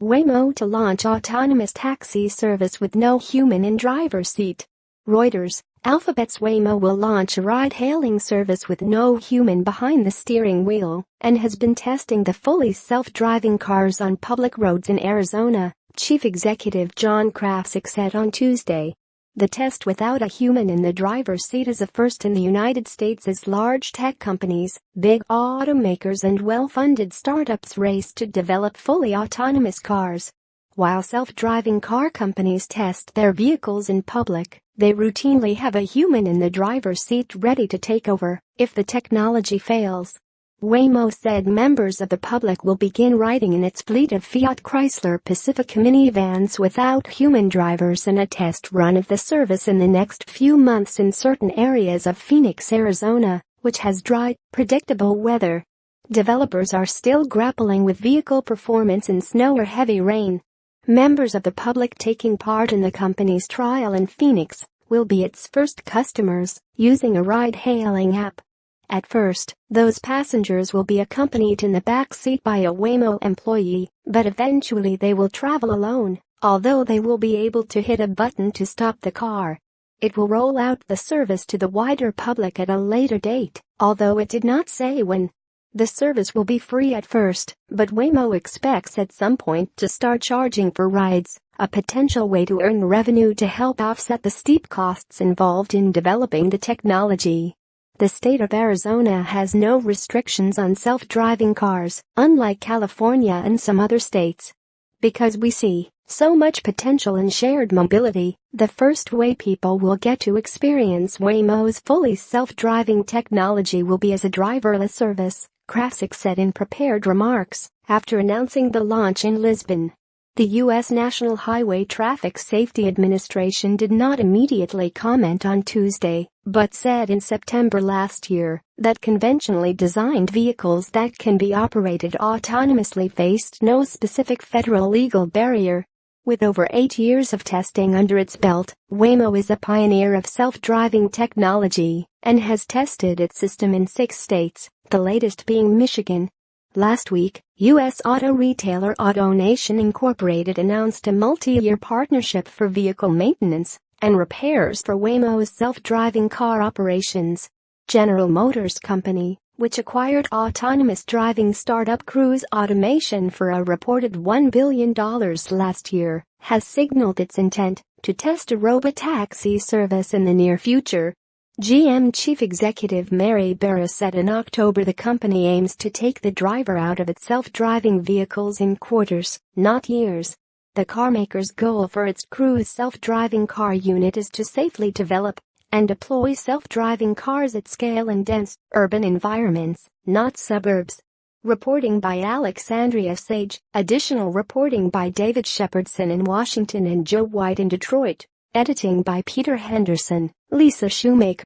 Waymo to launch autonomous taxi service with no human in driver's seat. Reuters. Alphabet's Waymo will launch a ride-hailing service with no human behind the steering wheel and has been testing the fully self-driving cars on public roads in Arizona, Chief Executive John Krafcik said on Tuesday. The test without a human in the driver's seat is a first in the United States as large tech companies, big automakers and well-funded startups race to develop fully autonomous cars. While self-driving car companies test their vehicles in public, they routinely have a human in the driver's seat ready to take over if the technology fails. Waymo said members of the public will begin riding in its fleet of Fiat Chrysler Pacifica minivans without human drivers in a test run of the service in the next few months in certain areas of Phoenix, Arizona, which has dry, predictable weather. Developers are still grappling with vehicle performance in snow or heavy rain. Members of the public taking part in the company's trial in Phoenix will be its first customers using a ride-hailing app. At first, those passengers will be accompanied in the back seat by a Waymo employee, but eventually they will travel alone, although they will be able to hit a button to stop the car. It will roll out the service to the wider public at a later date, although it did not say when. The service will be free at first, but Waymo expects at some point to start charging for rides, a potential way to earn revenue to help offset the steep costs involved in developing the technology. The state of Arizona has no restrictions on self-driving cars, unlike California and some other states. Because we see so much potential in shared mobility, the first way people will get to experience Waymo's fully self-driving technology will be as a driverless service, Krafcik said in prepared remarks after announcing the launch in Lisbon. The U.S. National Highway Traffic Safety Administration did not immediately comment on Tuesday, but said in September last year that conventionally designed vehicles that can be operated autonomously faced no specific federal legal barrier. With over 8 years of testing under its belt, Waymo is a pioneer of self-driving technology and has tested its system in 6 states, the latest being Michigan. Last week, U.S. auto retailer AutoNation Incorporated announced a multi-year partnership for vehicle maintenance and repairs for Waymo's self-driving car operations. General Motors Company, which acquired autonomous driving startup Cruise Automation for a reported $1 billion last year, has signaled its intent to test a robotaxi service in the near future. GM Chief Executive Mary Barra said in October the company aims to take the driver out of its self-driving vehicles in quarters, not years. The carmaker's goal for its Cruise self-driving car unit is to safely develop and deploy self-driving cars at scale in dense, urban environments, not suburbs. Reporting by Alexandria Sage, additional reporting by David Shepardson in Washington and Joe White in Detroit. Editing by Peter Henderson, Lisa Shoemaker.